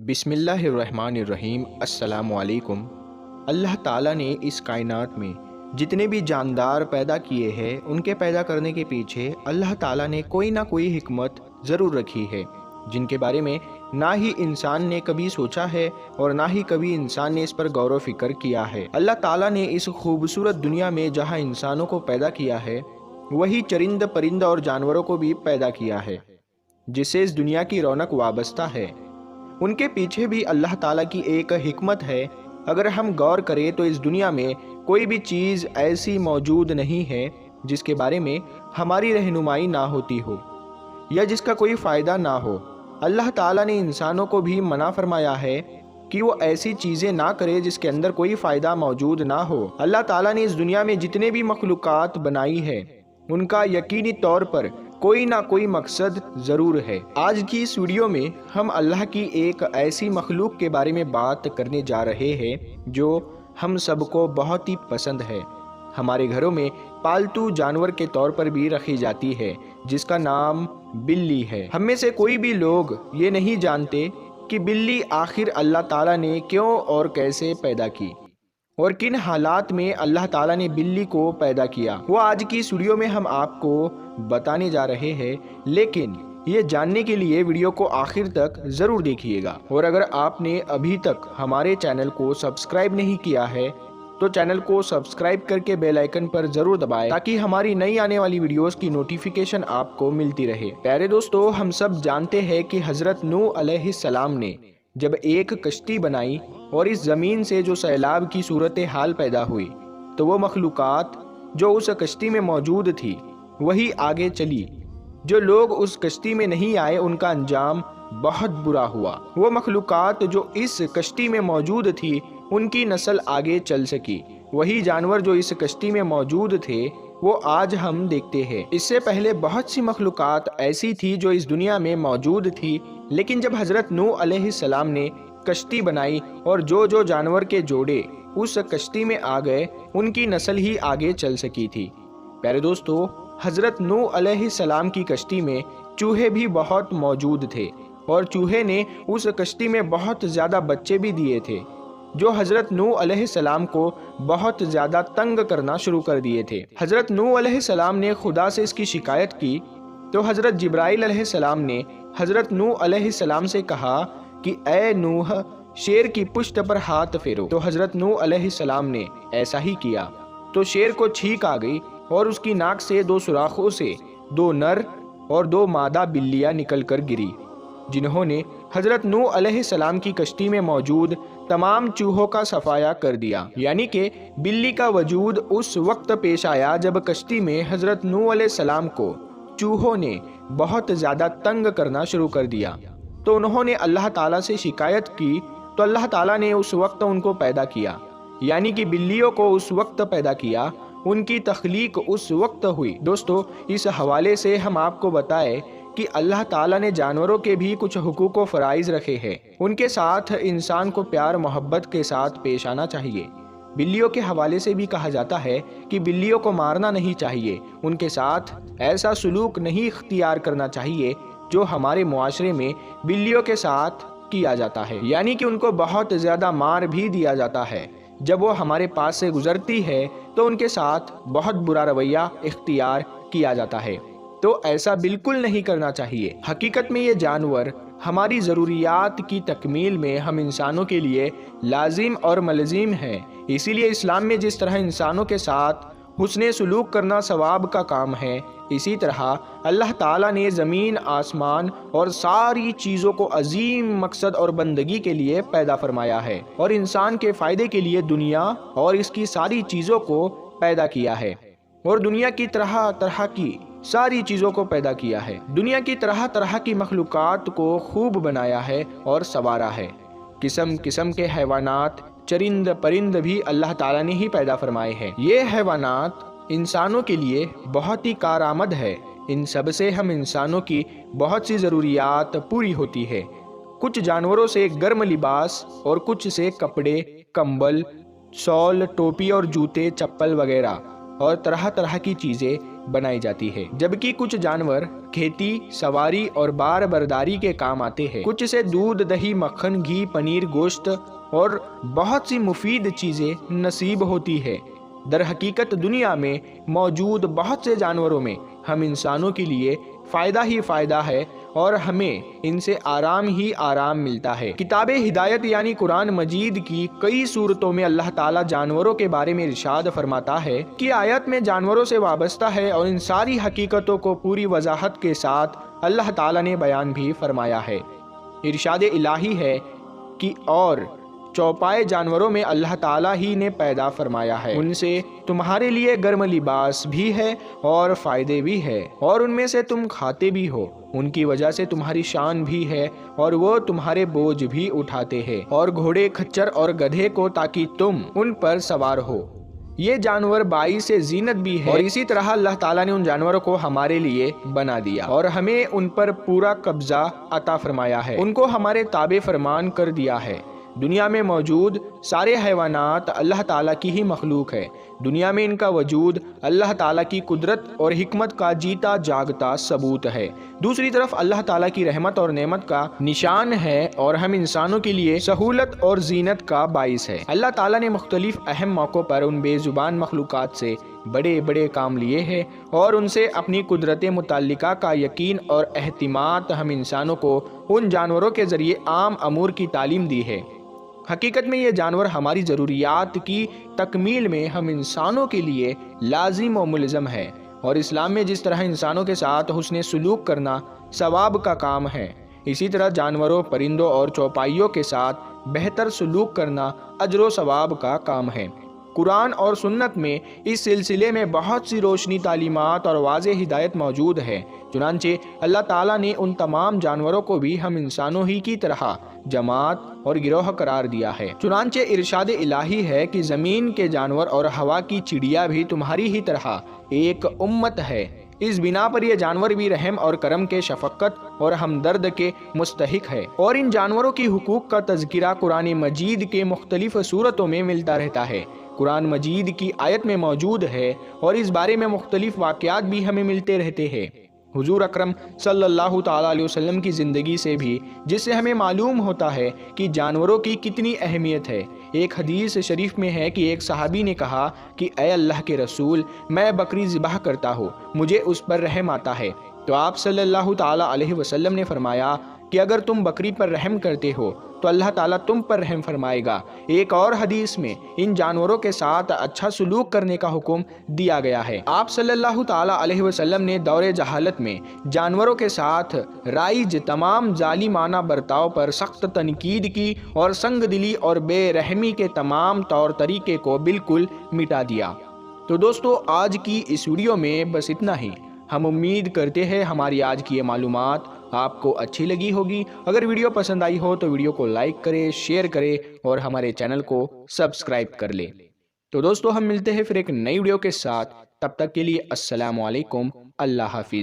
بسم اللہ الرحمن الرحیم۔ السلام علیکم۔ اللہ تعالیٰ نے اس کائنات میں جتنے بھی جاندار پیدا کیے ہیں ان کے پیدا کرنے کے پیچھے اللہ تعالیٰ نے کوئی نہ کوئی حکمت ضرور رکھی ہے، جن کے بارے میں نہ ہی انسان نے کبھی سوچا ہے اور نہ ہی کبھی انسان نے اس پر غور و فکر کیا ہے۔ اللہ تعالیٰ نے اس خوبصورت دنیا میں جہاں انسانوں کو پیدا کیا ہے، وہی چرند پرند اور جانوروں کو بھی پیدا کیا ہے، جس سے اس دنیا کی رونق وابستہ ہے۔ ان کے پیچھے بھی اللہ تعالیٰ کی ایک حکمت ہے۔ اگر ہم غور کریں تو اس دنیا میں کوئی بھی چیز ایسی موجود نہیں ہے جس کے بارے میں ہماری رہنمائی نہ ہوتی ہو یا جس کا کوئی فائدہ نہ ہو۔ اللہ تعالیٰ نے انسانوں کو بھی منع فرمایا ہے کہ وہ ایسی چیزیں نہ کرے جس کے اندر کوئی فائدہ موجود نہ ہو۔ اللہ تعالیٰ نے اس دنیا میں جتنے بھی مخلوقات بنائی ہے ان کا یقینی طور پر کوئی نہ کوئی مقصد ضرور ہے۔ آج کی اس ویڈیو میں ہم اللہ کی ایک ایسی مخلوق کے بارے میں بات کرنے جا رہے ہیں جو ہم سب کو بہت ہی پسند ہے، ہمارے گھروں میں پالتو جانور کے طور پر بھی رکھی جاتی ہے، جس کا نام بلی ہے۔ ہم میں سے کوئی بھی لوگ یہ نہیں جانتے کہ بلی آخر اللہ تعالیٰ نے کیوں اور کیسے پیدا کی اور کن حالات میں اللہ تعالیٰ نے بلی کو پیدا کیا، وہ آج کی اس ویڈیو میں ہم آپ کو بتانے جا رہے ہیں۔ لیکن یہ جاننے کے لیے ویڈیو کو آخر تک ضرور دیکھیے گا، اور اگر آپ نے ابھی تک ہمارے چینل کو سبسکرائب نہیں کیا ہے تو چینل کو سبسکرائب کر کے بیل آئیکن پر ضرور دبائیں تاکہ ہماری نئی آنے والی ویڈیوز کی نوٹیفیکیشن آپ کو ملتی رہے۔ پیارے دوستو، ہم سب جانتے ہیں کہ حضرت نوح علیہ السلام نے جب ایک کشتی بنائی اور اس زمین سے جو سیلاب کی صورتحال پیدا ہوئی تو وہ مخلوقات جو اس کشتی میں موجود تھی وہی آگے چلی۔ جو لوگ اس کشتی میں نہیں آئے ان کا انجام بہت برا ہوا۔ وہ مخلوقات جو اس کشتی میں موجود تھی ان کی نسل آگے چل سکی۔ وہی جانور جو اس کشتی میں موجود تھے وہ آج ہم دیکھتے ہیں۔ اس سے پہلے بہت سی مخلوقات ایسی تھی جو اس دنیا میں موجود تھی، لیکن جب حضرت نوح علیہ السلام نے کشتی بنائی اور جو جانور کے جوڑے اس کشتی میں آ گئے ان کی نسل ہی آگے چل سکی تھی۔ پیارے دوستو، حضرت نوح علیہ السلام کی کشتی میں چوہے بھی بہت موجود تھے، اور چوہے نے اس کشتی میں بہت زیادہ بچے بھی دیے تھے جو حضرت نوح علیہ السلام کو بہت زیادہ تنگ کرنا شروع کر دیے تھے۔ حضرت نوح علیہ السلام نے خدا سے اس کی شکایت کی تو حضرت جبرائیل علیہ السلام نے حضرت نوح علیہ السلام سے کہا کہ اے نوح، شیر کی پشت پر ہاتھ پھیرو۔ تو حضرت نوح علیہ السلام نے ایسا ہی کیا تو شیر کو چھینک آ گئی اور اس کی ناک سے 2 سوراخوں سے 2 نر اور 2 مادہ بلیاں نکل کر گری، جنہوں نے حضرت نوح علیہ السلام کی کشتی میں موجود تمام چوہوں کا صفایا کر دیا۔ یعنی کہ بلی کا وجود اس وقت پیش آیا جب کشتی میں حضرت نوح علیہ السلام کو چوہوں نے بہت زیادہ تنگ کرنا شروع کر دیا، تو انہوں نے اللہ تعالیٰ سے شکایت کی تو اللہ تعالیٰ نے اس وقت ان کو پیدا کیا۔ یعنی کہ بلیوں کو اس وقت پیدا کیا، ان کی تخلیق اس وقت ہوئی۔ دوستو، اس حوالے سے ہم آپ کو بتائیں کہ اللہ تعالیٰ نے جانوروں کے بھی کچھ حقوق و فرائض رکھے ہیں۔ ان کے ساتھ انسان کو پیار محبت کے ساتھ پیش آنا چاہیے۔ بلیوں کے حوالے سے بھی کہا جاتا ہے کہ بلیوں کو مارنا نہیں چاہیے، ان کے ساتھ ایسا سلوک نہیں اختیار کرنا چاہیے جو ہمارے معاشرے میں بلیوں کے ساتھ کیا جاتا ہے، یعنی کہ ان کو بہت زیادہ مار بھی دیا جاتا ہے۔ جب وہ ہمارے پاس سے گزرتی ہے تو ان کے ساتھ بہت برا رویہ اختیار کیا جاتا ہے، تو ایسا بالکل نہیں کرنا چاہیے۔ حقیقت میں یہ جانور ہماری ضروریات کی تکمیل میں ہم انسانوں کے لیے لازم اور ملزم ہیں۔ اسی لیے اسلام میں جس طرح انسانوں کے ساتھ حسن سلوک کرنا ثواب کا کام ہے، اسی طرح اللہ تعالیٰ نے زمین، آسمان اور ساری چیزوں کو عظیم مقصد اور بندگی کے لیے پیدا فرمایا ہے، اور انسان کے فائدے کے لیے دنیا اور اس کی ساری چیزوں کو پیدا کیا ہے، اور دنیا کی طرح طرح کی ساری چیزوں کو پیدا کیا ہے۔ دنیا کی طرح طرح کی مخلوقات کو خوب بنایا ہے اور سنوارا ہے۔ قسم قسم کے حیوانات، چرند پرند بھی اللہ تعالیٰ نے ہی پیدا فرمائے ہیں۔ یہ حیوانات انسانوں کے لیے بہت ہی کارآمد ہے۔ ان سب سے ہم انسانوں کی بہت سی ضروریات پوری ہوتی ہے۔ کچھ جانوروں سے گرم لباس اور کچھ سے کپڑے، کمبل، شال، ٹوپی اور جوتے، چپل وغیرہ اور طرح طرح کی چیزیں بنائی جاتی ہے، جبکہ کچھ جانور کھیتی، سواری اور بار برداری کے کام آتے ہیں۔ کچھ سے دودھ، دہی، مکھن، گھی، پنیر، گوشت اور بہت سی مفید چیزیں نصیب ہوتی ہے۔ در حقیقت دنیا میں موجود بہت سے جانوروں میں ہم انسانوں کے لیے فائدہ ہی فائدہ ہے اور ہمیں ان سے آرام ہی آرام ملتا ہے۔ کتاب ہدایت یعنی قرآن مجید کی کئی صورتوں میں اللہ تعالیٰ جانوروں کے بارے میں ارشاد فرماتا ہے کہ آیت میں جانوروں سے وابستہ ہے، اور ان ساری حقیقتوں کو پوری وضاحت کے ساتھ اللہ تعالیٰ نے بیان بھی فرمایا ہے۔ ارشاد الہی ہے کہ اور چوپائے جانوروں میں اللہ تعالیٰ ہی نے پیدا فرمایا ہے، ان سے تمہارے لیے گرم لباس بھی ہے اور فائدے بھی ہے، اور ان میں سے تم کھاتے بھی ہو، ان کی وجہ سے تمہاری شان بھی ہے اور وہ تمہارے بوجھ بھی اٹھاتے ہیں، اور گھوڑے، کھچر اور گدھے کو تاکہ تم ان پر سوار ہو۔ یہ جانور باعث زینت بھی ہے، اور اسی طرح اللہ تعالیٰ نے ان جانوروں کو ہمارے لیے بنا دیا اور ہمیں ان پر پورا قبضہ عطا فرمایا ہے، ان کو ہمارے تابع فرمان کر دیا ہے۔ دنیا میں موجود سارے حیوانات اللہ تعالیٰ کی ہی مخلوق ہے۔ دنیا میں ان کا وجود اللہ تعالیٰ کی قدرت اور حکمت کا جیتا جاگتا ثبوت ہے، دوسری طرف اللہ تعالیٰ کی رحمت اور نعمت کا نشان ہے اور ہم انسانوں کے لیے سہولت اور زینت کا باعث ہے۔ اللہ تعالیٰ نے مختلف اہم موقعوں پر ان بے زبان مخلوقات سے بڑے بڑے کام لیے ہیں اور ان سے اپنی قدرت متعلقہ کا یقین اور اہتمام ہم انسانوں کو ان جانوروں کے ذریعے عام امور کی تعلیم دی ہے۔ حقیقت میں یہ جانور ہماری ضروریات کی تکمیل میں ہم انسانوں کے لیے لازم و ملزم ہے، اور اسلام میں جس طرح انسانوں کے ساتھ حسن سلوک کرنا ثواب کا کام ہے، اسی طرح جانوروں، پرندوں اور چوپائیوں کے ساتھ بہتر سلوک کرنا اجر و ثواب کا کام ہے۔ قرآن اور سنت میں اس سلسلے میں بہت سی روشنی تعلیمات اور واضح ہدایت موجود ہے، چنانچہ اللہ تعالیٰ نے ان تمام جانوروں کو بھی ہم انسانوں ہی کی طرح جماعت اور گروہ قرار دیا ہے۔ چنانچہ ارشاد الہی ہے کہ زمین کے جانور اور ہوا کی چڑیا بھی تمہاری ہی طرح ایک امت ہے، اس بنا پر یہ جانور بھی رحم اور کرم کے، شفقت اور ہمدرد کے مستحق ہے، اور ان جانوروں کی حقوق کا تذکرہ قرآن مجید کے مختلف صورتوں میں ملتا رہتا ہے۔ قرآن مجید کی آیت میں موجود ہے اور اس بارے میں مختلف واقعات بھی ہمیں ملتے رہتے ہیں حضور اکرم صلی اللہ تعالیٰ علیہ وسلم کی زندگی سے بھی، جس سے ہمیں معلوم ہوتا ہے کہ جانوروں کی کتنی اہمیت ہے۔ ایک حدیث شریف میں ہے کہ ایک صحابی نے کہا کہ اے اللہ کے رسول، میں بکری ذبح کرتا ہوں، مجھے اس پر رحم آتا ہے، تو آپ صلی اللہ تعالیٰ علیہ وسلم نے فرمایا کہ اگر تم بکری پر رحم کرتے ہو تو اللہ تعالیٰ تم پر رحم فرمائے گا۔ ایک اور حدیث میں ان جانوروں کے ساتھ اچھا سلوک کرنے کا حکم دیا گیا ہے۔ آپ صلی اللہ تعالیٰ علیہ وسلم نے دور جہالت میں جانوروں کے ساتھ رائج تمام ظالمانہ برتاؤ پر سخت تنقید کی اور سنگ دلی اور بے رحمی کے تمام طور طریقے کو بالکل مٹا دیا۔ تو دوستو، آج کی اس ویڈیو میں بس اتنا ہی۔ ہم امید کرتے ہیں ہماری آج کی یہ معلومات آپ کو اچھی لگی ہوگی۔ اگر ویڈیو پسند آئی ہو تو ویڈیو کو لائک کرے، شیئر کرے اور ہمارے چینل کو سبسکرائب کر لے۔ تو دوستو، ہم ملتے ہیں پھر ایک نئی ویڈیو کے ساتھ، تب تک کے لیے السلام علیکم، اللہ حافظ۔